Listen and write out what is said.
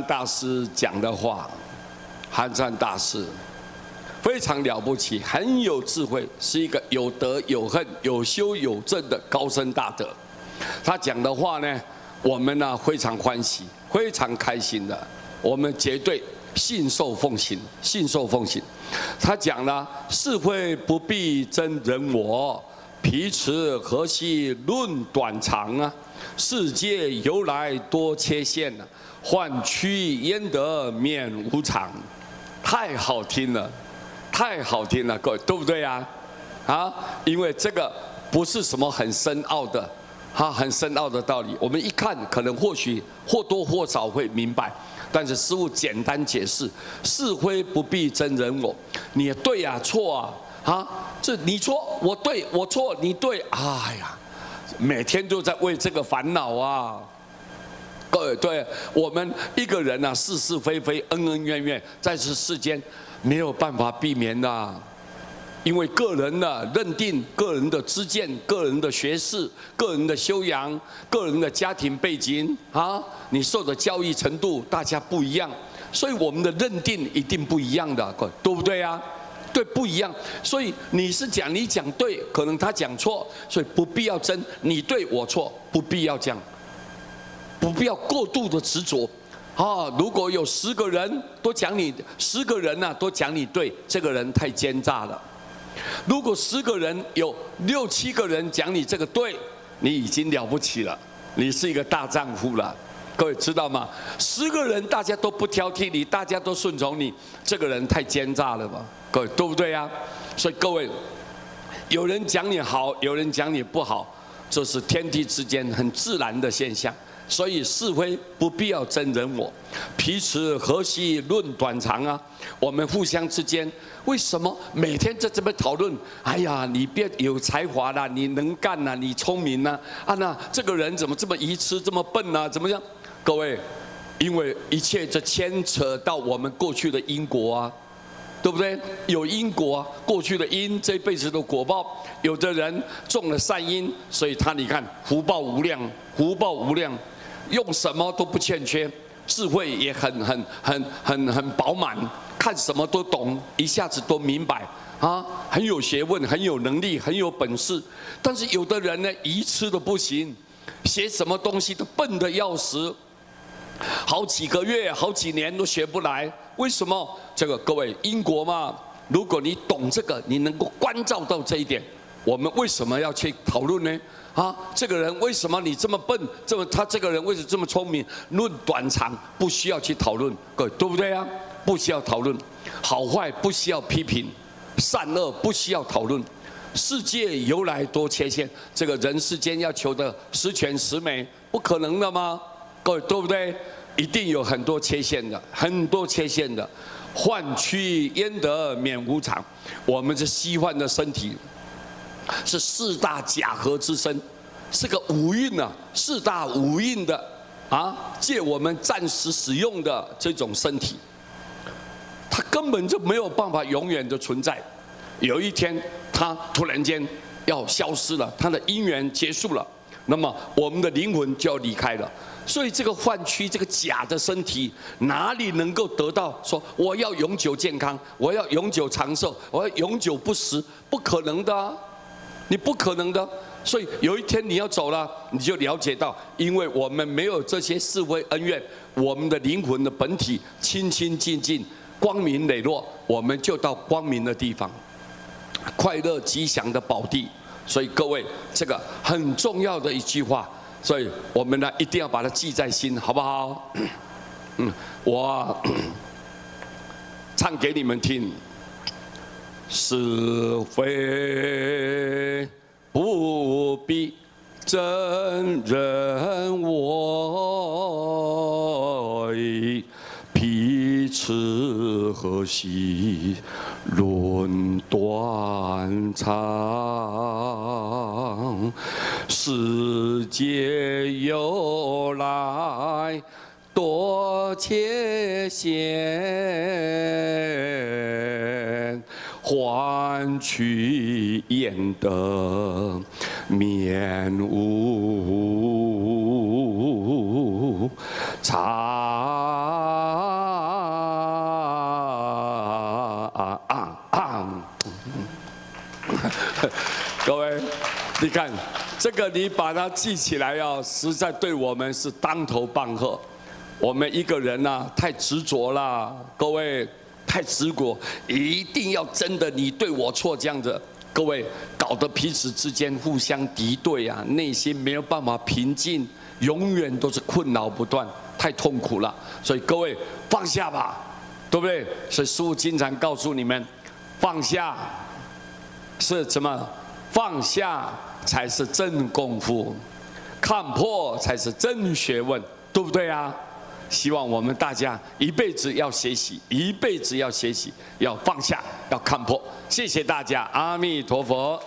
大师讲的话，寒山大师非常了不起，很有智慧，是一个有德有恨、有修有正的高僧大德。他讲的话呢，我们呢非常欢喜，非常开心的，我们绝对信受奉行，信受奉行。他讲了：是非不必争人我，彼此何须论短长啊？世界由来多缺陷啊，换取焉得免无常。太好听了，太好听了，各位对不对啊？啊，因为这个不是什么很深奥的，很深奥的道理。我们一看，可能或许或多或少会明白，但是师父简单解释：是非不必争人我，你对啊，错啊，这你错我对，我错你对，哎呀，每天都在为这个烦恼啊。各位，对我们一个人啊，是是非非、恩恩怨怨，在这世间没有办法避免的，因为个人的认定、个人的知见、个人的学识、个人的修养、个人的家庭背景啊，你受的教育程度，大家不一样，所以我们的认定一定不一样的，对不对啊？对，不一样。所以你讲对，可能他讲错，所以不必要争，你对我错，不必要这样。不必要过度的执着，如果有10个人都讲你，10个人呢都讲你对，这个人太奸诈了。如果10个人有6、7个人讲你这个对，你已经了不起了，你是一个大丈夫了。各位知道吗？10个人大家都不挑剔你，大家都顺从你，这个人太奸诈了吧？各位对不对啊？所以各位，有人讲你好，有人讲你不好，这是天地之间很自然的现象。所以是非不必要争人我，彼此何须论短长啊？我们互相之间为什么每天在这边讨论？哎呀，你别有才华啦，你能干啦，你聪明啦，那这个人怎么这么愚痴，这么笨啊？怎么样？各位，因为一切这牵扯到我们过去的因果啊。对不对？有因果，过去的因，这辈子的果报。有的人种了善因，所以你看福报无量，福报无量，用什么都不欠缺，智慧也很饱满，看什么都懂，一下子都明白啊，很有学问，很有能力，很有本事。但是有的人呢，愚痴的不行，学什么东西都笨得要死。好几个月、好几年都学不来，为什么？这个各位因果嘛，如果你懂这个，你能够关照到这一点，我们为什么要去讨论呢？这个人为什么你这么笨？他这个人为什么这么聪明？论短长不需要去讨论，各位对不对啊？不需要讨论，好坏不需要批评，善恶不需要讨论。世界由来多缺陷，这个人世间要求的十全十美，不可能的吗？各位对不对？一定有很多缺陷的，很多缺陷的。换去焉得免无常？我们这虚幻的身体是4大假合之身，是个五蕴啊，4大五蕴的借我们暂时使用的这种身体，它根本就没有办法永远的存在。有一天，它突然间要消失了，它的因缘结束了，那么我们的灵魂就要离开了。所以这个幻躯，这个假的身体，哪里能够得到说我要永久健康，我要永久长寿，我要永久不死？不可能的啊，你不可能的。所以有一天你要走了，你就了解到，因为我们没有这些是非恩怨，我们的灵魂的本体清清净净，光明磊落，我们就到光明的地方，快乐吉祥的宝地。所以各位，这个很重要的一句话。所以我们呢，一定要把它记在心，好不好？我唱给你们听：是非不必争人我，彼此何须论短长？世界由来多缺陷，换取焉得免无常？各位，你看这个，你把它记起来啊，实在对我们是当头棒喝。我们一个人啊，太执着了，各位太执着，一定要真的你对我错这样子，各位搞得彼此之间互相敌对啊，内心没有办法平静，永远都是困扰不断，太痛苦了。所以各位放下吧，对不对？所以师父经常告诉你们，放下是什么？放下才是真功夫，看破才是真学问，对不对啊？希望我们大家一辈子要学习，一辈子要学习，要放下，要看破。谢谢大家，阿弥陀佛。